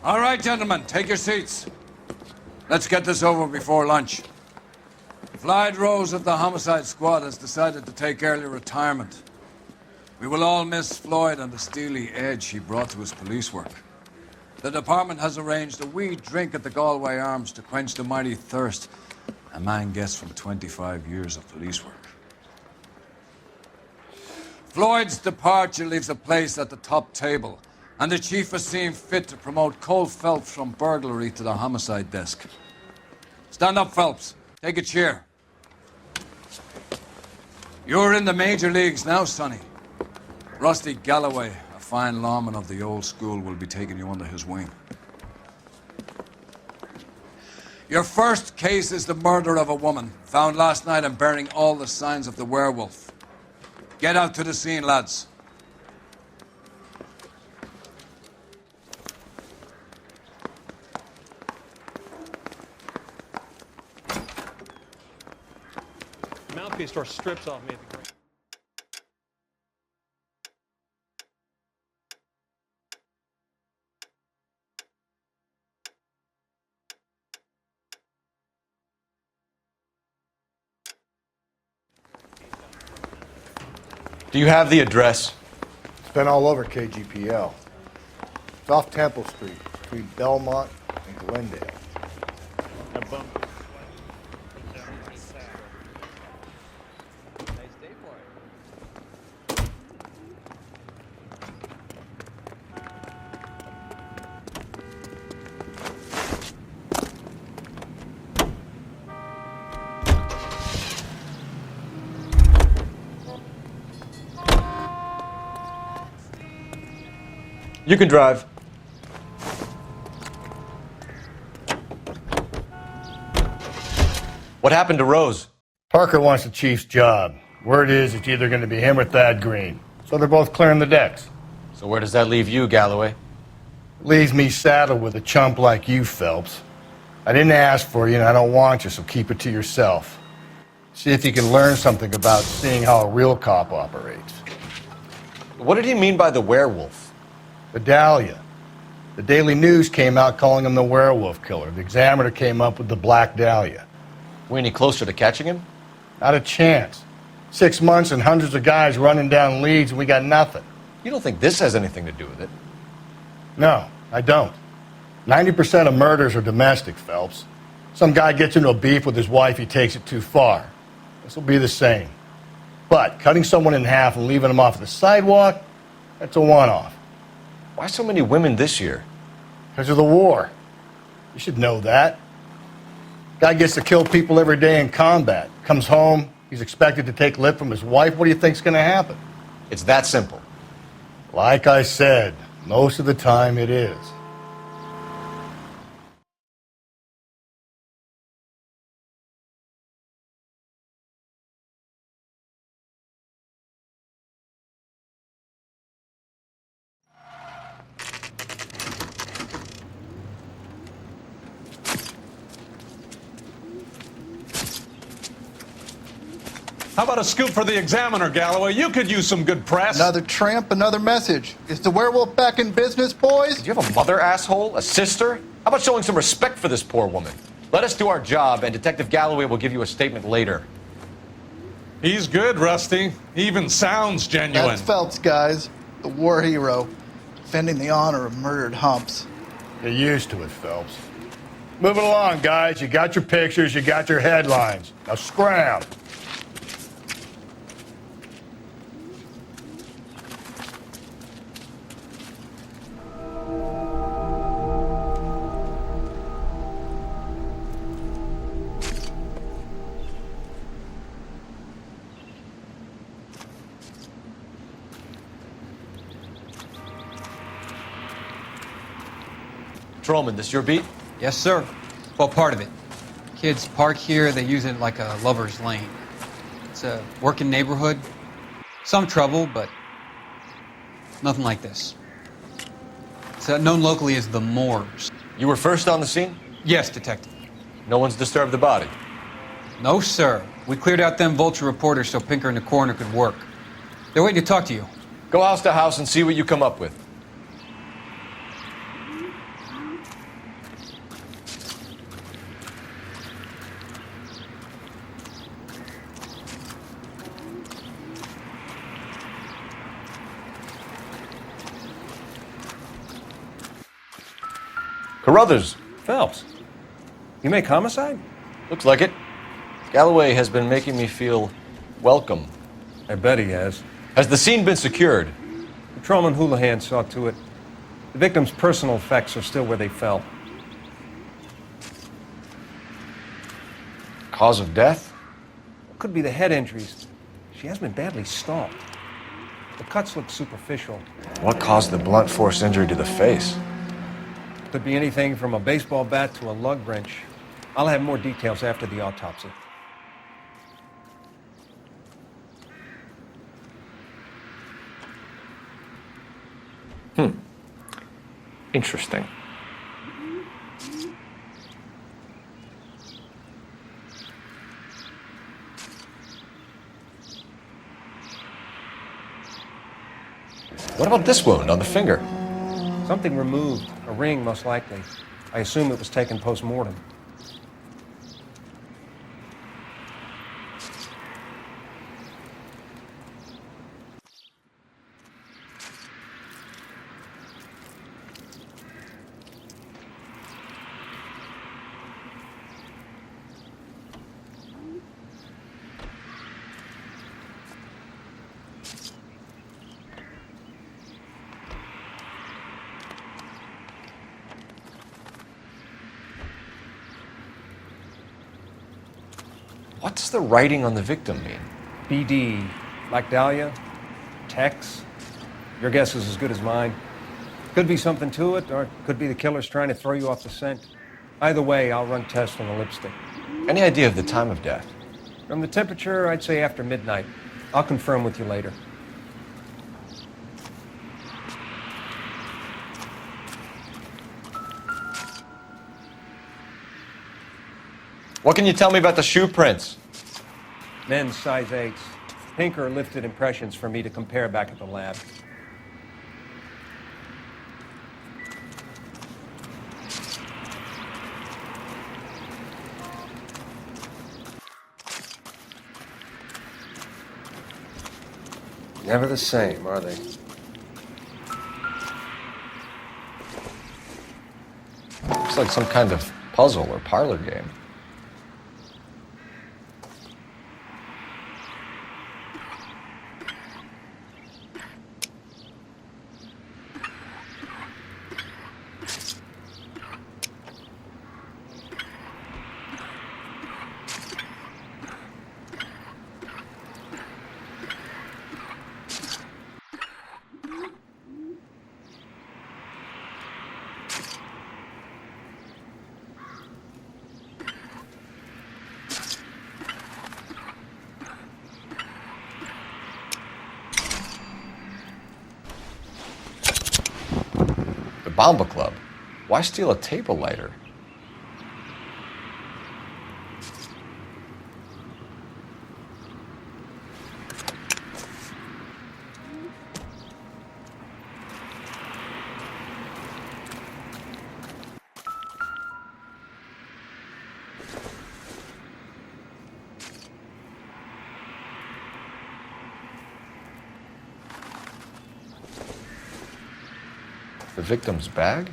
All right, gentlemen, take your seats. Let's get this over before lunch. Floyd Rose of the Homicide Squad has decided to take early retirement. We will all miss Floyd and the steely edge he brought to his police work. The department has arranged a wee drink at the Galway Arms to quench the mighty thirst a man gets from 25 years of police work. Floyd's departure leaves a place at the top table, and the chief has seen fit to promote Cole Phelps from burglary to the homicide desk. Stand up, Phelps. Take a chair. You're in the major leagues now, Sonny. Rusty Galloway, a fine lawman of the old school, will be taking you under his wing. Your first case is the murder of a woman, found last night and bearing all the signs of the werewolf. Get out to the scene, lads. The mouthpiece store strips off me at the ground. Do you have the address? It's been all over KGPL. It's off Temple Street, between Belmont and Glendale. You can drive. What happened to Rose? Parker wants the chief's job. Word is it's either going to be him or Thad Green. So they're both clearing the decks. So where does that leave you, Galloway? Leaves me saddled with a chump like you, Phelps. I didn't ask for you and I don't want you, so keep it to yourself. See if you can learn something about seeing how a real cop operates. What did he mean by the werewolf? The Dahlia. The Daily News came out calling him the werewolf killer. The Examiner came up with the Black Dahlia. We any closer to catching him? Not a chance. 6 months and hundreds of guys running down leads and we got nothing. You don't think this has anything to do with it? No, I don't. 90% of murders are domestic, Phelps. Some guy gets into a beef with his wife, he takes it too far. This will be the same. But cutting someone in half and leaving them off the sidewalk, that's a one-off. Why so many women this year? Because of the war. You should know that. Guy gets to kill people every day in combat. Comes home, he's expected to take lip from his wife. What do you think's going to happen? It's that simple. Like I said, most of the time it is. How about a scoop for the Examiner, Galloway? You could use some good press. Another tramp, another message. Is the werewolf back in business, boys? Do you have a mother, asshole? A sister? How about showing some respect for this poor woman? Let us do our job, and Detective Galloway will give you a statement later. He's good, Rusty. He even sounds genuine. That's Phelps, guys. The war hero. Defending the honor of murdered humps. Get used to it, Phelps. Moving along, guys. You got your pictures, you got your headlines. Now scram. Patrolman, this your beat? Yes, sir. Well, part of it. Kids park here, they use it like a lover's lane. It's a working neighborhood. Some trouble, but nothing like this. It's known locally as the Moors. You were first on the scene? Yes, detective. No one's disturbed the body? No, sir. We cleared out them vulture reporters so Pinker and the coroner could work. They're waiting to talk to you. Go house to house and see what you come up with. Carruthers. Phelps, you make homicide? Looks like it. Galloway has been making me feel welcome. I bet he has. Has the scene been secured? Patrolman Houlihan saw to it. The victim's personal effects are still where they fell. Cause of death? Could be the head injuries. She has been badly stalked. The cuts look superficial. What caused the blunt force injury to the face? Could be anything from a baseball bat to a lug wrench. I'll have more details after the autopsy. Interesting. What about this wound on the finger? Something removed. A ring, most likely. I assume it was taken post-mortem. What does the writing on the victim mean? BD. Like Dahlia? Tex? Your guess is as good as mine. Could be something to it, or it could be the killer's trying to throw you off the scent. Either way, I'll run tests on the lipstick. Any idea of the time of death? From the temperature, I'd say after midnight. I'll confirm with you later. What can you tell me about the shoe prints? Men's size 8s. Pinker lifted impressions for me to compare back at the lab. Never the same, are they? Looks like some kind of puzzle or parlor game. Bomba Club. Why steal a table lighter? The victim's bag?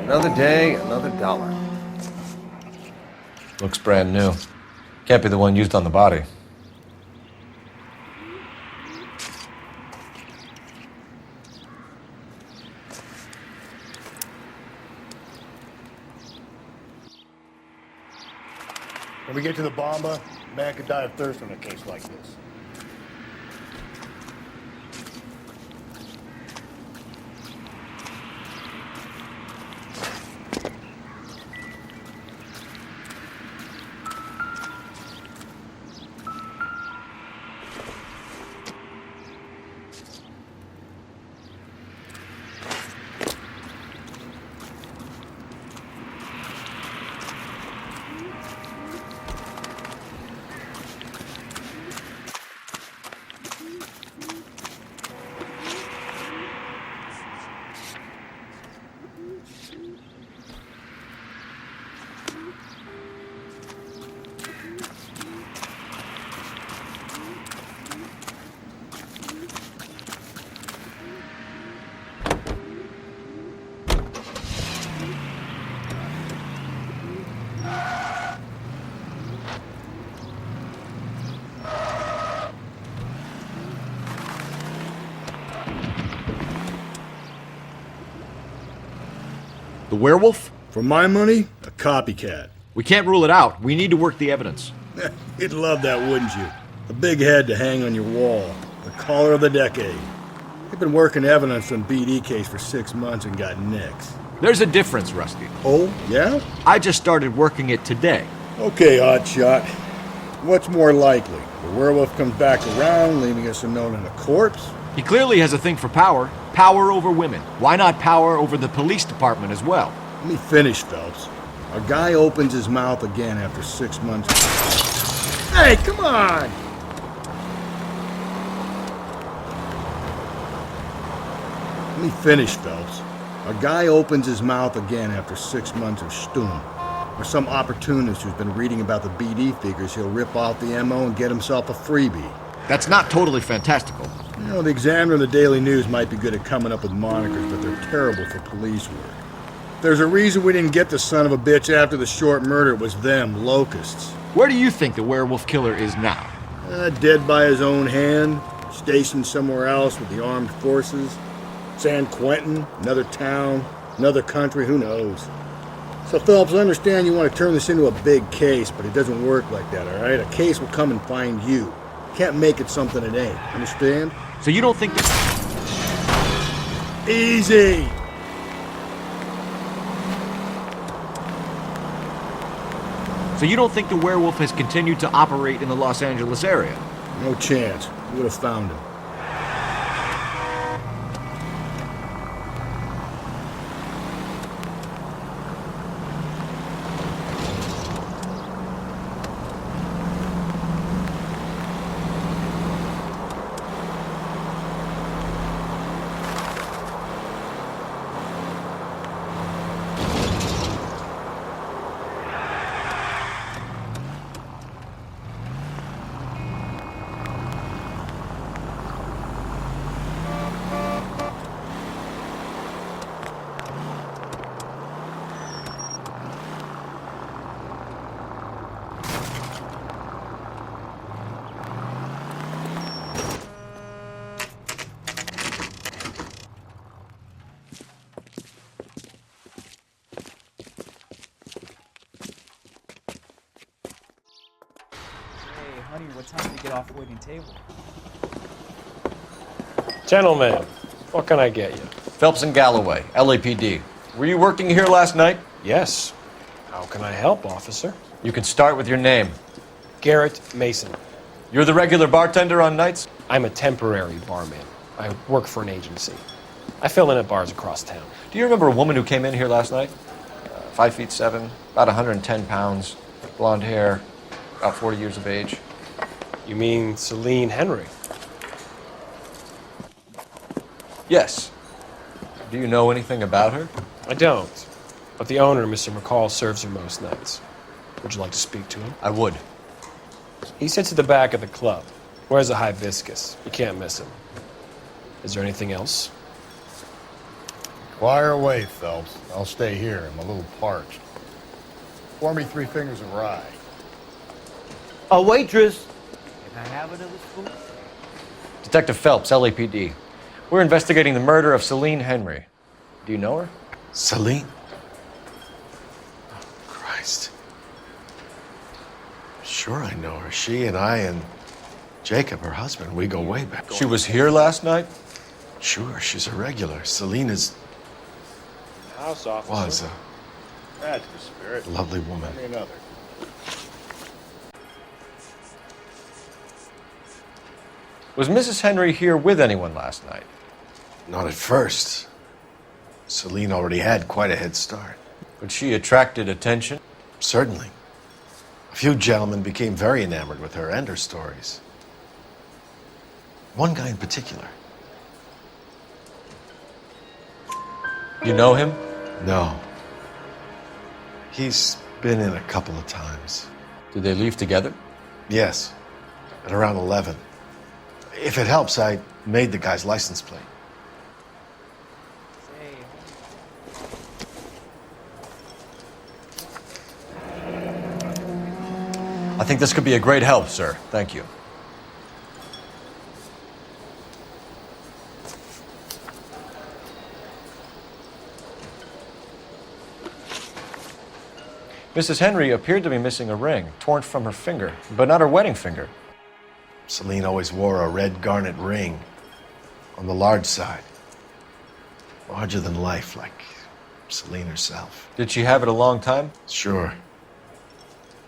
Another day, another dollar. Looks brand new. Can't be the one used on the body. When we get to the bomba, a man could die of thirst on a case like this. werewolf? For my money, a copycat. We can't rule it out. We need to work the evidence. You'd love that, wouldn't you? A big head to hang on your wall. The caller of the decade. They've been working evidence on BD case for 6 months and got nicks. There's a difference, Rusty. Oh, yeah? I just started working it today. Okay, Hotshot. What's more likely? The werewolf comes back around, leaving us a note in a corpse? He clearly has a thing for power. Power over women. Why not power over the police department as well? Let me finish, Phelps. A guy opens his mouth again after 6 months. Hey, come on! Let me finish, Phelps. A guy opens his mouth again after 6 months of Stum. Or some opportunist who's been reading about the BD figures he'll rip off the MO and get himself a freebie. That's not totally fantastical. You know, the Examiner and the Daily News might be good at coming up with monikers, but they're terrible for police work. There's a reason we didn't get the son of a bitch after the short murder. It was them, locusts. Where do you think the werewolf killer is now? Dead by his own hand, stationed somewhere else with the armed forces. San Quentin, another town, another country, who knows? So, Phelps, I understand you want to turn this into a big case, but it doesn't work like that, all right? A case will come and find you. Can't make it something it ain't. Understand? So you don't think that... Easy! So you don't think the werewolf has continued to operate in the Los Angeles area? No chance. We would have found him. Honey, what time do you get off waiting table? Gentlemen, what can I get you? Phelps and Galloway, LAPD. Were you working here last night? Yes. How can I help, officer? You can start with your name. Garrett Mason. You're the regular bartender on nights? I'm a temporary barman. I work for an agency. I fill in at bars across town. Do you remember a woman who came in here last night? 5'7", about 110 pounds, blonde hair, about 40 years of age. You mean Celine Henry? Yes. Do you know anything about her? I don't. But the owner, Mr. McCall, serves her most nights. Would you like to speak to him? I would. He sits at the back of the club. Wears a hibiscus. You can't miss him. Is there anything else? Fire away, Phelps. I'll stay here. I'm a little parched. Pour me 3 fingers of rye. A waitress. Can I have another spoon? Detective Phelps, LAPD. We're investigating the murder of Celine Henry. Do you know her? Celine? Oh, Christ. Sure I know her. She and I and Jacob, her husband, we go way back. She was here last night? Sure, she's a regular. Celine is... House officer. was That's the spirit. a lovely woman. Give me another. Was Mrs. Henry here with anyone last night? Not at first. Celine already had quite a head start. But she attracted attention? Certainly. A few gentlemen became very enamored with her and her stories. One guy in particular. You know him? No. He's been in a couple of times. Did they leave together? Yes. At around 11. If it helps, I made the guy's license plate. I think this could be a great help, sir. Thank you. Mrs. Henry appeared to be missing a ring, torn from her finger, but not her wedding finger. Celine always wore a red garnet ring on the large side. Larger than life, like Celine herself. Did she have it a long time? Sure.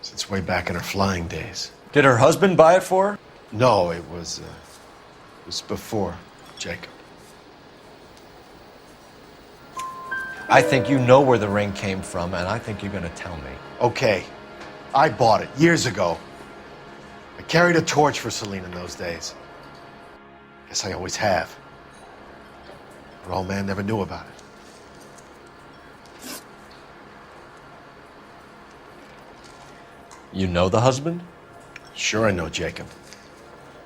Since way back in her flying days. Did her husband buy it for her? No, it was before Jacob. I think you know where the ring came from, and I think you're going to tell me. Okay, I bought it years ago. I carried a torch for Celine in those days. Guess I always have. Her old man never knew about it. You know the husband? Sure I know Jacob.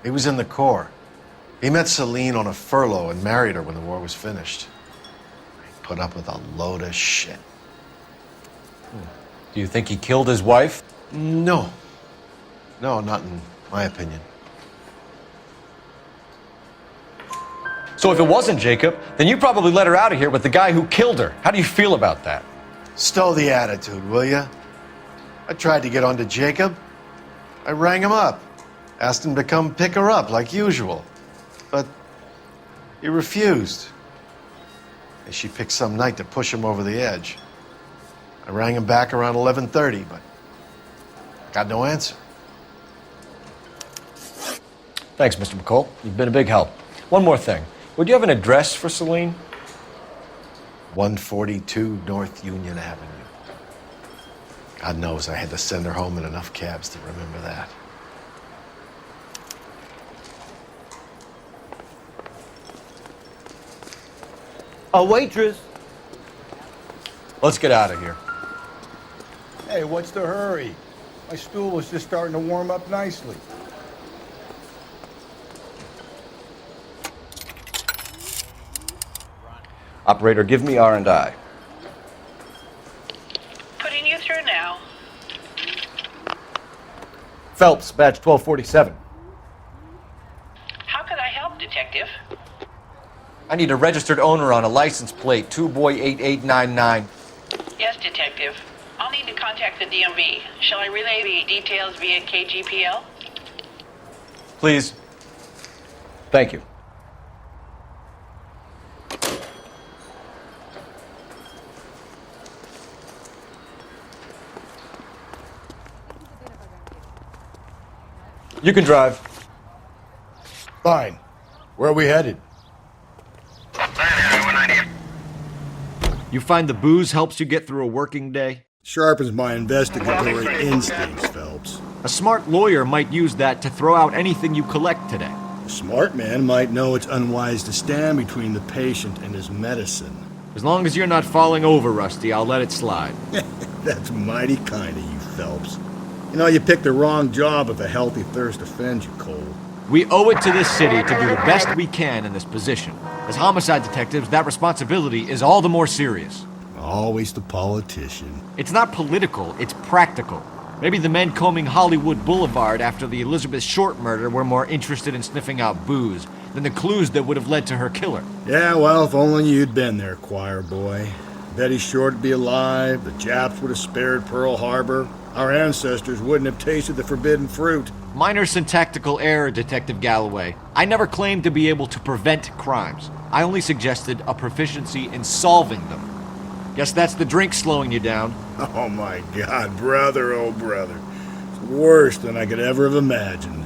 He was in the Corps. He met Celine on a furlough and married her when the war was finished. He put up with a load of shit. Do you think he killed his wife? No. No, not in my opinion. So if it wasn't Jacob, then you probably let her out of here with the guy who killed her. How do you feel about that? Stow the attitude, will ya? I tried to get onto Jacob. I rang him up. Asked him to come pick her up like usual. But he refused. And she picked some night to push him over the edge. I rang him back around 11:30, but got no answer. Thanks, Mr. McCall. You've been a big help. One more thing. Would you have an address for Celine? 142 North Union Avenue. God knows I had to send her home in enough cabs to remember that. A waitress. Let's get out of here. Hey, what's the hurry? My stool was just starting to warm up nicely. Operator, give me R&I. Putting you through now. Phelps, badge 1247. How could I help, Detective? I need a registered owner on a license plate, 2boy8899. Yes, Detective. I'll need to contact the DMV. Shall I relay the details via KGPL? Please. Thank you. You can drive. Fine. Where are we headed? You find the booze helps you get through a working day? Sharpens my investigatory instincts, Phelps. A smart lawyer might use that to throw out anything you collect today. A smart man might know it's unwise to stand between the patient and his medicine. As long as you're not falling over, Rusty, I'll let it slide. That's mighty kind of you, Phelps. You know, you picked the wrong job if a healthy thirst offends you, Cole. We owe it to this city to do the best we can in this position. As homicide detectives, that responsibility is all the more serious. Always the politician. It's not political, it's practical. Maybe the men combing Hollywood Boulevard after the Elizabeth Short murder were more interested in sniffing out booze than the clues that would have led to her killer. Yeah, well, if only you'd been there, choir boy. Betty Short would be alive, the Japs would have spared Pearl Harbor, our ancestors wouldn't have tasted the forbidden fruit. Minor syntactical error, Detective Galloway. I never claimed to be able to prevent crimes. I only suggested a proficiency in solving them. Guess that's the drink slowing you down. Oh my God, brother, oh brother. It's worse than I could ever have imagined.